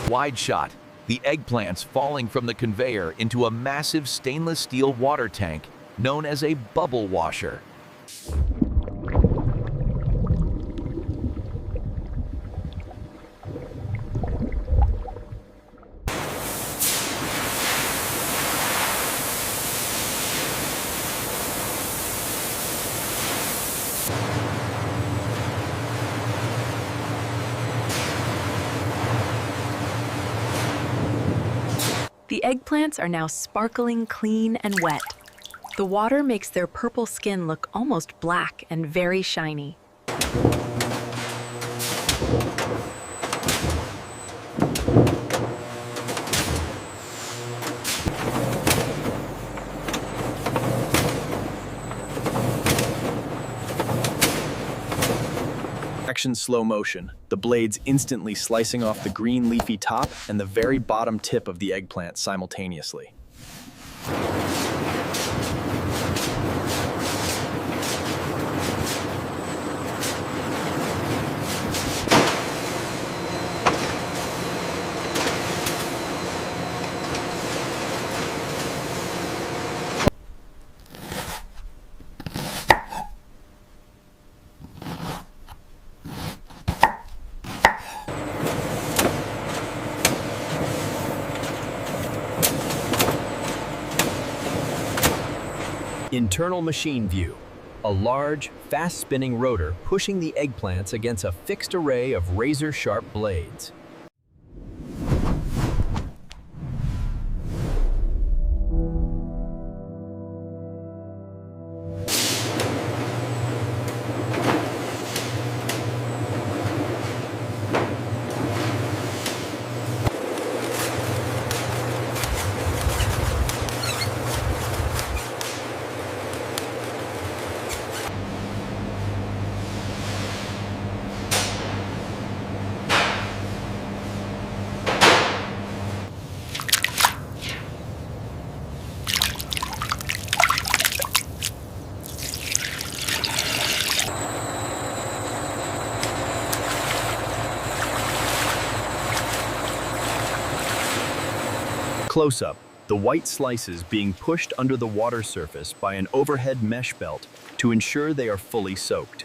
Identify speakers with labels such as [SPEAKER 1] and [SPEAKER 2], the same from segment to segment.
[SPEAKER 1] Wide shot, the eggplants falling from the conveyor into a massive stainless steel water tank known as a bubble washer.
[SPEAKER 2] The eggplants are now sparkling clean and wet. The water makes their purple skin look almost black and very shiny.
[SPEAKER 3] Action slow motion, the blades instantly slicing off the green leafy top and the very bottom tip of the eggplant simultaneously. Internal machine view. A large, fast-spinning rotor pushing the eggplants against a fixed array of razor-sharp blades. Close-up, the white slices being pushed under the water surface by an overhead mesh belt to ensure they are fully soaked.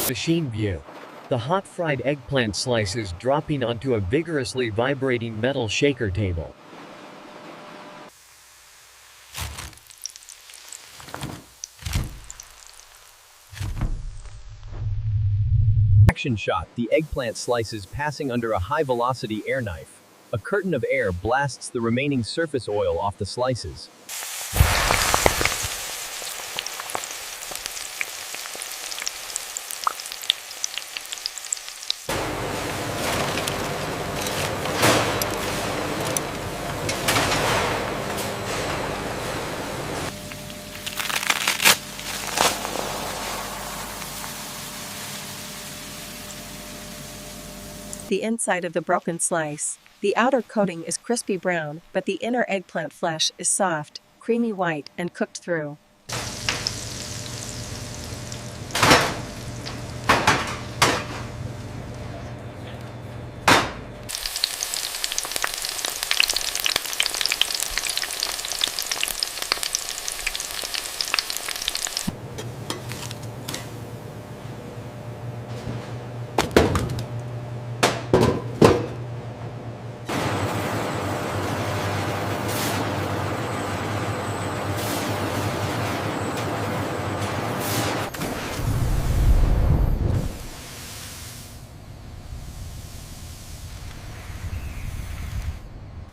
[SPEAKER 4] Machine view. The hot fried eggplant slices dropping onto a vigorously vibrating metal shaker table.
[SPEAKER 3] Action shot, the eggplant slices passing under a high-velocity air knife. A curtain of air blasts the remaining surface oil off the slices.
[SPEAKER 5] The inside of the broken slice. The outer coating is crispy brown, but the inner eggplant flesh is soft, creamy white, and cooked through.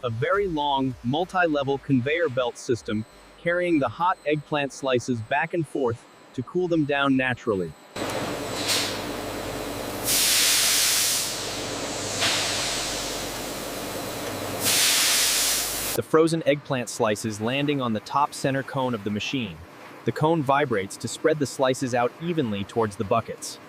[SPEAKER 3] A very long, multi-level conveyor belt system carrying the hot eggplant slices back and forth to cool them down naturally. The frozen eggplant slices landing on the top center cone of the machine, The cone vibrates to spread the slices out evenly towards the buckets.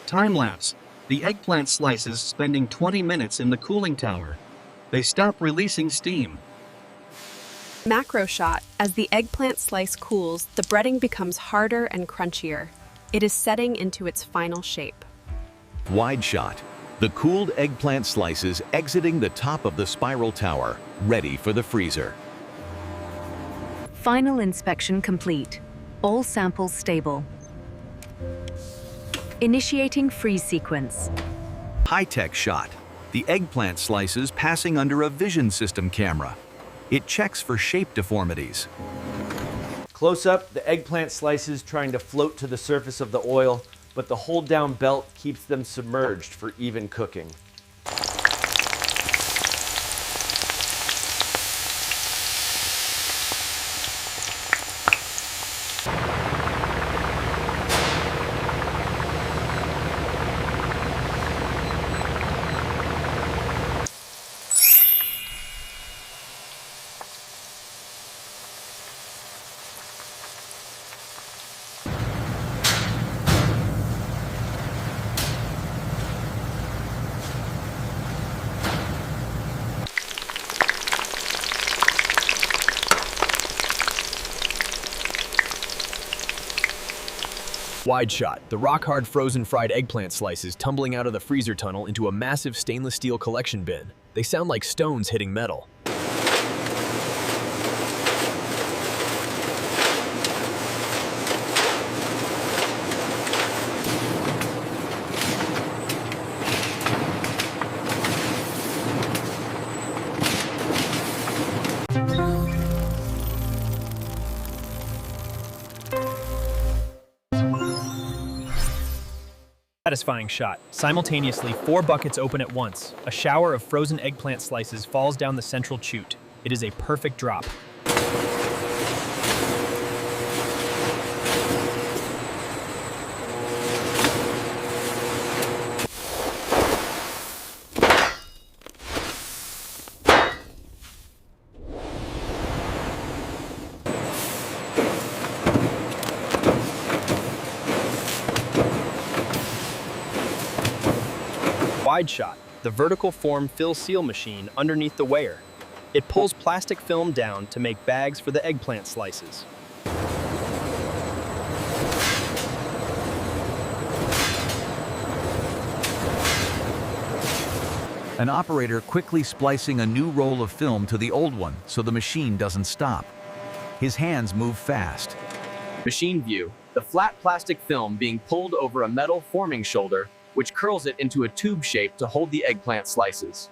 [SPEAKER 6] Time-lapse. The eggplant slices spending 20 minutes in the cooling tower. They stop releasing steam.
[SPEAKER 7] Macro shot. As the eggplant slice cools, the breading becomes harder and crunchier. It is setting into its final shape.
[SPEAKER 1] Wide shot. The cooled eggplant slices exiting the top of the spiral tower, ready for the freezer.
[SPEAKER 2] Final inspection complete. All samples stable. Initiating freeze sequence.
[SPEAKER 1] High-tech shot. The eggplant slices passing under a vision system camera. It checks for shape deformities.
[SPEAKER 8] Close up, the eggplant slices trying to float to the surface of the oil, but the hold-down belt keeps them submerged for even cooking.
[SPEAKER 3] Wide shot. The rock-hard frozen fried eggplant slices tumbling out of the freezer tunnel into a massive stainless steel collection bin. They sound like stones hitting metal.
[SPEAKER 9] Satisfying shot. Simultaneously, 4 buckets open at once. A shower of frozen eggplant slices falls down the central chute. It is a perfect drop.
[SPEAKER 3] Wide shot. The vertical form fill seal machine underneath the weigher. It pulls plastic film down to make bags for the eggplant slices.
[SPEAKER 1] An operator quickly splicing a new roll of film to the old one so the machine doesn't stop. His hands move fast.
[SPEAKER 3] Machine view. The flat plastic film being pulled over a metal forming shoulder, which curls it into a tube shape to hold the eggplant slices.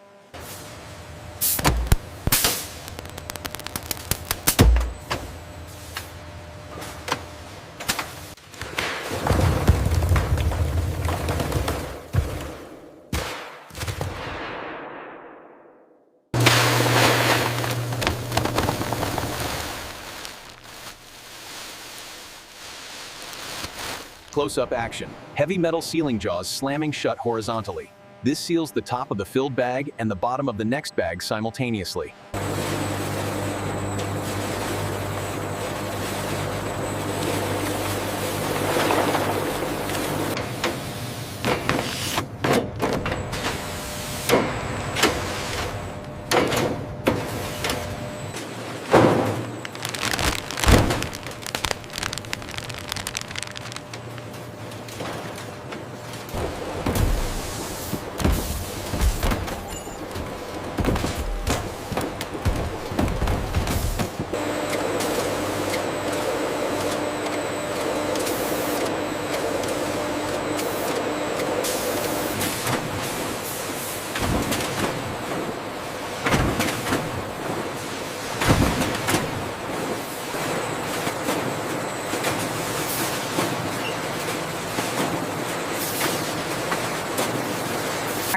[SPEAKER 1] Close-up action. Heavy metal sealing jaws slamming shut horizontally. This seals the top of the filled bag and the bottom of the next bag simultaneously.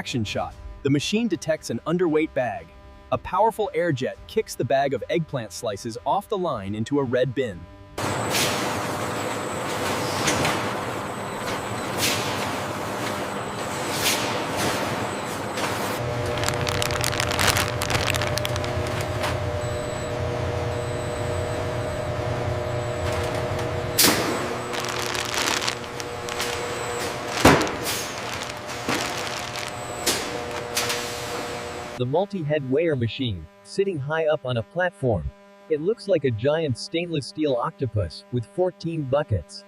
[SPEAKER 1] Action shot. The machine detects an underweight bag. A powerful air jet kicks the bag of eggplant slices off the line into a red bin.
[SPEAKER 3] The multi-head weigher machine, sitting high up on a platform. It looks like a giant stainless steel octopus, with 14 buckets.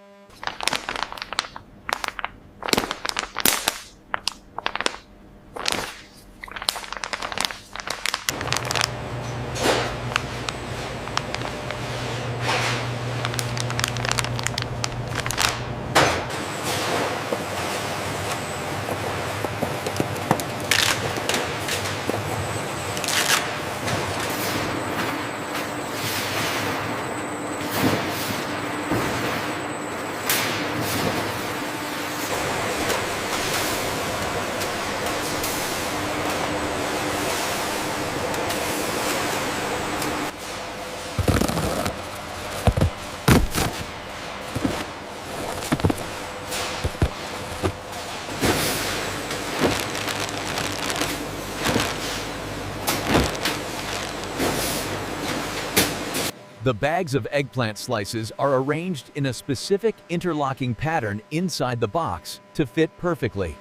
[SPEAKER 1] The bags of eggplant slices are arranged in a specific interlocking pattern inside the box to fit perfectly.